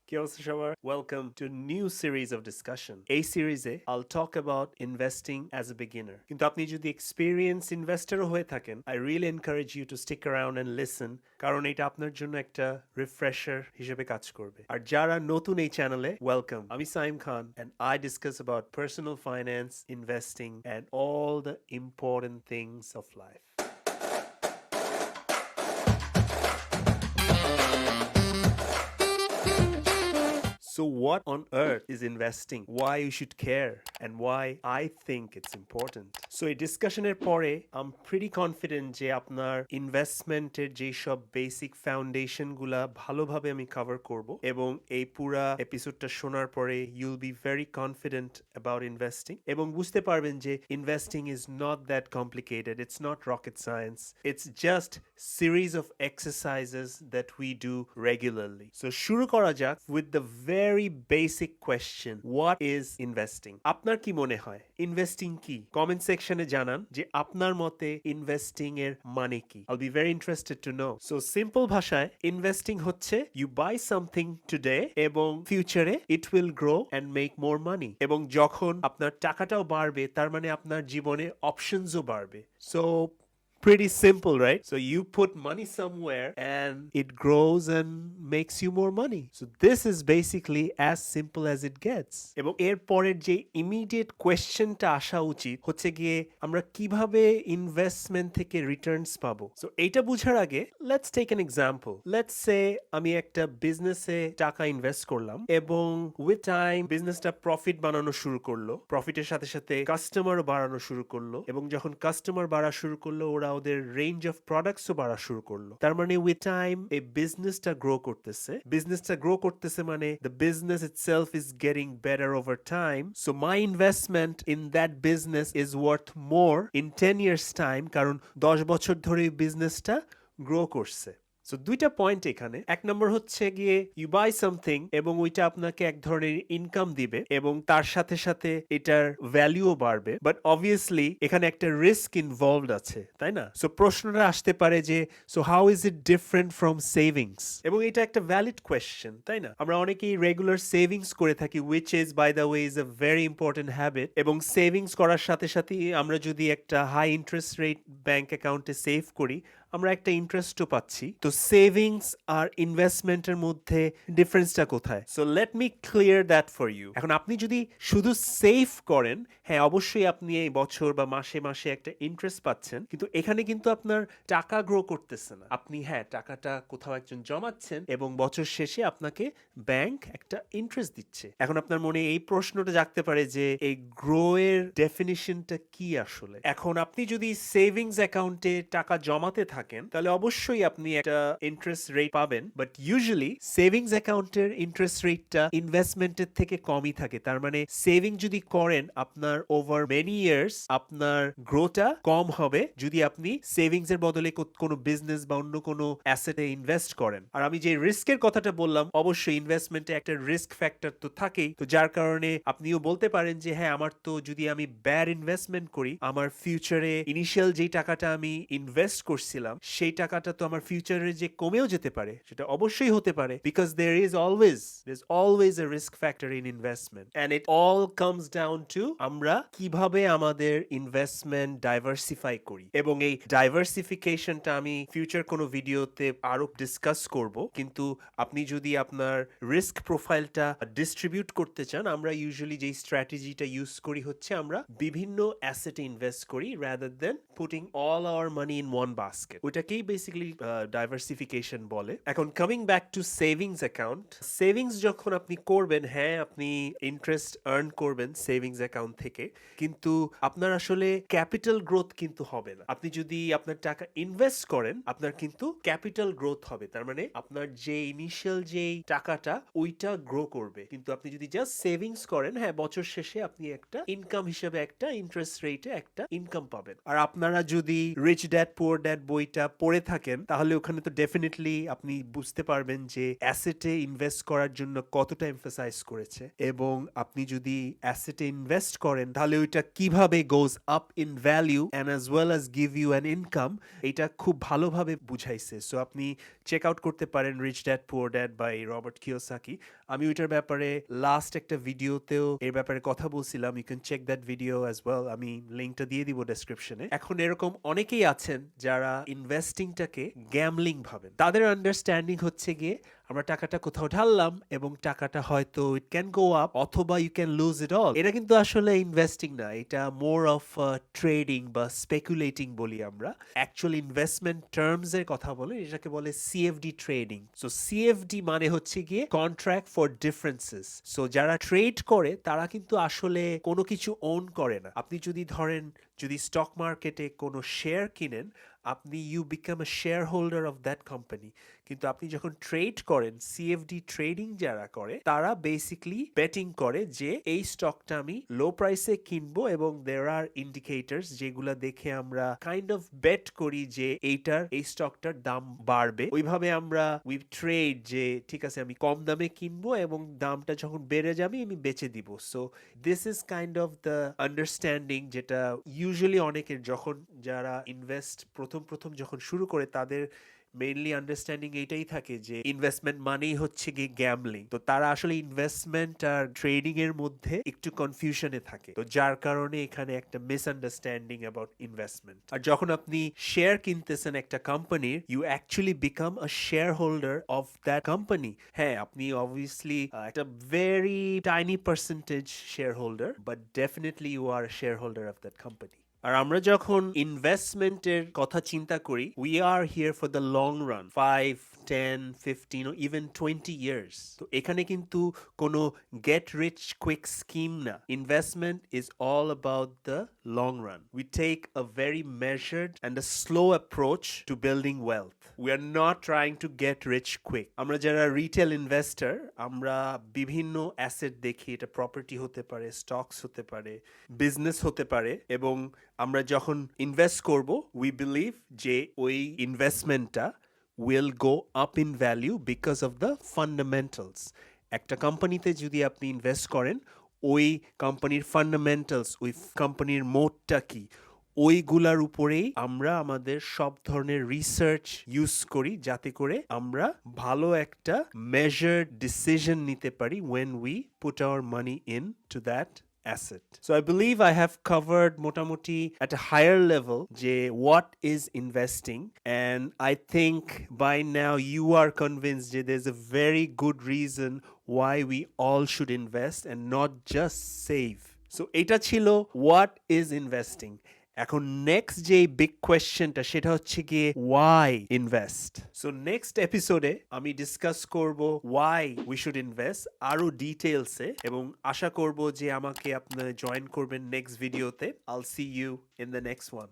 Kia ora সবার. Welcome to a new series of discussion. এই সিরিজে I'll talk about investing as a beginner. কিন্তু আপনি যদি experienced investor হয়ে থাকেন, I really encourage you to stick around and listen কারণ এটা আপনার জন্য একটা refresher হিসেবে কাজ করবে. আর যারা নতুন এই চ্যানেলে, welcome. আমি সাইম খান and I discuss about personal finance, investing and all the important things of life. So what on earth is investing? Why you should care and why I think it's important. So এই ডিসকাশনের পরে I'm pretty confident যে আপনার ইনভেস্টমেন্টের যে সব basic foundation গুলা ভালোভাবে আমি কভার করব এবং এই পুরা এপিসোডটা শোনার পরে you'll be very confident about investing এবং বুঝতে পারবেন যে investing is not that complicated. It's not rocket science. It's just series of exercises that we do regularly. So শুরু করা যাক with the very basic question, what is investing? আপনার কি মনে হয় ইনভেস্টিং কি? কমেন্ট সেকশনে জানান যে আপনার মতে ইনভেস্টিং এর মানে কি? I'll be very interested to know. So simple ভাষায় ইনভেস্টিং হচ্ছে you buy something today এবং ফিউচারে it will grow and make more money. এবং যখন আপনার টাকাটাও বাড়বে তার মানে আপনার জীবনে অপশনসও বাড়বে. So pretty simple, right? So you put money somewhere and it grows and makes you more money. So this is basically as simple as it gets. এবং এর পরের যে ইমিডিয়েট কোয়েশ্চেনটা আসা উচিত হচ্ছে গিয়ে আমরা কিভাবে ইনভেস্টমেন্ট থেকে রিটার্নস পাবো। সো এইটা বুঝার আগে let's take an example. Let's say আমি একটা বিজনেসে টাকা ইনভেস্ট করলাম এবং উইথ টাইম বিজনেসটা প্রফিট বানানো শুরু করলো, প্রফিটের সাথে সাথে কাস্টমারও বাড়ানো শুরু করলো এবং যখন কাস্টমার বাড়া শুরু করলো ওরা ওদের রেঞ্জ অফ প্রোডাক্টসও বাড়া শুরু করলো। তার মানে উইথ টাইম এই বিজনেসটা গ্রো করতেছে মানে the business itself is getting better over time. So my investment in that business is worth more in 10 years time কারণ 10 বছর ধরে এই বিজনেসটা গ্রো করছে। সো দুইটা পয়েন্ট এখানে। এক নম্বর হচ্ছে গিয়ে ইউ বাই সামথিং এবং ওইটা আপনাকে এক ধরনের ইনকাম দিবে এবং তার সাথে সাথে এটার ভ্যালুও বাড়বে, বাট অবভিয়াসলি এখানে একটা রিস্ক ইনভলভড আছে, তাই না? সো প্রশ্নটা আসতে পারে যে so how is it different from savings? এবং এটা একটা ভ্যালিড কোয়েশ্চেন, তাই না? আমরা অনেকেই রেগুলার সেভিংস করে থাকি, which is by the way is a very important habit এবং সেভিংস করার সাথে সাথে আমরা যদি একটা হাই ইন্টারেস্ট রেট ব্যাংক অ্যাকাউন্টে সেভ করি আমরা একটা ইন্টারেস্টও পাচ্ছি। তো সেভিংস আর ইনভেস্টমেন্টের মধ্যে ডিফারেন্সটা কোথায়? So let me clear that for you. এখন আপনি যদি শুধু সেভ করেন, হ্যাঁ অবশ্যই আপনি এই বছর বা মাসে মাসে একটা ইন্টারেস্ট পাচ্ছেন, কিন্তু এখানে কিন্তু আপনার টাকা গ্রো করতেছে না। আপনি হ্যাঁ টাকাটা কোথাও একজন জমাচ্ছেন এবং বছর শেষে আপনাকে ব্যাংক একটা ইন্টারেস্ট দিচ্ছে। এখন আপনার মনে এই প্রশ্নটা জাগতে পারে যে এই গ্রো এর ডেফিনিশনটা কি আসলে? এখন আপনি যদি সেভিংস অ্যাকাউন্টে টাকা জমাতে থাকেন তাহলে অবশ্যই আপনি একটা ইন্টারেস্ট রেট পাবেন, বাট ইউজুয়ালি সেভিংস অ্যাকাউন্টের ইন্টারেস্ট রেটটা ইনভেস্টমেন্টের থেকে কমই থাকে। তার মানে সেভিং যদি করেন আপনার ওভার মেনি ইয়ার্স আপনার গ্রোটা কম হবে যদি আপনি সেভিংস এর বদলে কোনো বিজনেস বা অন্য কোনো অ্যাসেটে ইনভেস্ট করেন। আর আমি যে রিস্কের কথাটা বললাম, অবশ্যই ইনভেস্টমেন্টে একটা রিস্ক ফ্যাক্টর তো থাকেই, তো যার কারণে আপনিও বলতে পারেন যে হ্যাঁ আমার তো যদি আমি ব্যাড ইনভেস্টমেন্ট করি আমার ফিউচারে ইনিশিয়াল যেই টাকাটা আমি ইনভেস্ট করছিলাম সেই টাকাটা তো আমার ফিউচারে যে কমেও যেতে পারে, সেটা অবশ্যই হতে পারে, because there is always a risk factor in investment and it all comes down to আমরা কিভাবে আমাদের ইনভেস্টমেন্ট ডাইভার্সিফাই করি। এবং এই ডাইভার্সিফিকেশনটা আমি ফিউচার কোনো ভিডিওতে আরো ডিসকাস করব, কিন্তু আপনি যদি আপনার রিস্ক প্রোফাইলটা ডিস্ট্রিবিউট করতে চান আমরা ইউজুয়ালি যেই স্ট্র্যাটেজিটা ইউজ করি হচ্ছে আমরা বিভিন্ন অ্যাসেটে ইনভেস্ট করি rather than putting all our money in one basket। ওইটাকেই বেসিক্যালি ডাইভার্সিফিকেশন বলে। এখন coming back to savings account, savings যখন আপনি করবেন হ্যাঁ আপনি ইন্টারেস্ট আর্ন করবেন সেভিংস অ্যাকাউন্ট থেকে, কিন্তু আপনার আসলে ক্যাপিটাল গ্রোথ কিন্তু হবে না। আপনি যদি আপনার টাকা ইনভেস্ট করেন আপনার কিন্তু ক্যাপিটাল গ্রোথ হবে, তার মানে আপনার যে ইনিশিয়াল যেই টাকাটা ওইটা গ্রো করবে, কিন্তু আপনি যদি জাস্ট সেভিংস করেন হ্যাঁ বছর শেষে আপনি একটা ইনকাম হিসেবে একটা ইন্টারেস্ট রেটে একটা ইনকাম পাবেন। আর আপনারা যদি রিচ ড্যাড পুয়ার ড্যাড বই বইটা পড়ে থাকেন তাহলে ওখানে তো ডেফিনেটলি আপনি বুঝতে পারবেন যে অ্যাসেটে ইনভেস্ট করার জন্য কতটা এমফাসাইজ করেছে, এবং আপনি যদি অ্যাসেটে ইনভেস্ট করেন তাহলে ওইটা কিভাবে goes up in value and as well as give you an income, এটা খুব ভালোভাবে বুঝাইছে। সো আপনি চেক আউট করতে পারেন rich dad poor dad by Robert Kiyosaki. আমি ওইটার ব্যাপারে লাস্ট একটা ভিডিওতেও এর ব্যাপারে কথা বলছিলাম, you can check that video as well, আমি লিঙ্কটা দিয়ে দিব ডেসক্রিপশনে। এখন এরকম অনেকেই আছেন যারা ইনভেস্টিংটাকে গ্যামলিং ভাবেন। তাদের আন্ডারস্ট্যান্ডিং হচ্ছে গিয়ে আমরা টাকাটা কোথাও ঢাললাম এবং টাকাটা হয়তো ইট ক্যান গো আপ অথবা you can lose it all. এটা কিন্তু আসলে ইনভেস্টিং না, এটা মোর অফ ট্রেডিং বা স্পেকুলেটিং বলি আমরা। অ্যাকচুয়াল ইনভেস্টমেন্ট টার্মস এর কথা বলে এটাকে বলে সিএফডি ট্রেডিং। সো সিএফডি মানে হচ্ছে গিয়ে কন্ট্রাক্ট ফর ডিফারেন্সেস। সো যারা ট্রেড করে তারা কিন্তু আসলে কোনো কিছু ওন করে না। আপনি যদি ধরেন যদি স্টক মার্কেটে কোনো শেয়ার কিনেন, আপনি you become a share holder of that company. কিন্তু আপনি যখন ট্রেড করেন, সিএফডি ট্রেডিং যারা করে তারা বেসিকলি বেটিং করে যে এই স্টকটা আমি লো প্রাইসে কিনবো, এবং দেয়ার আর ইন্ডিকেটরস যেগুলা দেখে আমরা কাইন্ড অফ বেট করি যে এই স্টকটার দাম বাড়বে। ওইভাবে আমরা উই ট্রেড যে ঠিক আছে আমি কম দামে কিনবো এবং দামটা যখন বেড়ে যাবে আমি বেচে দিব। So this is kind of the understanding যেটা ইউজুয়ালি অনেকের যখন যারা ইনভেস্ট প্রথম যখন শুরু করে তাদের মেইনলি আন্ডারস্ট্যান্ডিং এইটাই থাকে যে ইনভেস্টমেন্ট মানেই হচ্ছে গিয়ে গ্যামলিং। তো তারা আসলে ইনভেস্টমেন্ট আর ট্রেডিং এর মধ্যে একটু কনফিউশনে থাকে, তো যার কারণে এখানে একটা মিসআন্ডারস্ট্যান্ডিং অ্যাবাউট ইনভেস্টমেন্ট। আর যখন আপনি শেয়ার কিনতেছেন একটা কোম্পানির, you actually become a share holder of that company. হ্যাঁ, আপনি অবভিয়াসলি একটা very tiny percentage share holder, but definitely you are share holder of that company. আর আমরা যখন ইনভেস্টমেন্টের কথা চিন্তা করি, we are here for the long run, 5, 10, 15 or even 20 years. তো এখানে কিন্তু কোনো গেট রিচ কুইক স্কিম না। Investment is all about the long run. We take a very measured and a slow approach to building wealth. We are not trying to get rich quick. আমরা যারা retail investor, আমরা বিভিন্ন asset দেখি, এটা property হতে পারে, stocks হতে পারে, বিজনেস হতে পারে, এবং আমরা যখন ইনভেস্ট করব উই বিলিভ যে ওই ইনভেস্টমেন্টটা will go up in value because of the fundamentals. একটা কোম্পানিতে যদি আপনি ইনভেস্ট করেন, ওই কোম্পানির ফান্ডামেন্টালস, ওই কোম্পানির মোডটা কি, ওইগুলার উপরেই আমরা আমাদের সব ধরনের রিসার্চ ইউজ করি যাতে করে আমরা ভালো একটা মেজার্ড ডিসিশন নিতে পারি when we put our money into that asset. So I believe I have covered motamoti at a higher level je what is investing, and I think by now you are convinced that there's a very good reason why we all should invest and not just save. So eta chilo what is investing. এখন next যে big কোয়েশ্চেনটা সেটা হচ্ছে গিয়ে Y invest. So next এপিসোডে আমি discuss করব why we should invest আরো ডিটেলসে, এবং আশা করব যে আমাকে আপনি জয়েন করবেন নেক্সট ভিডিওতে। I'll see you in the next one.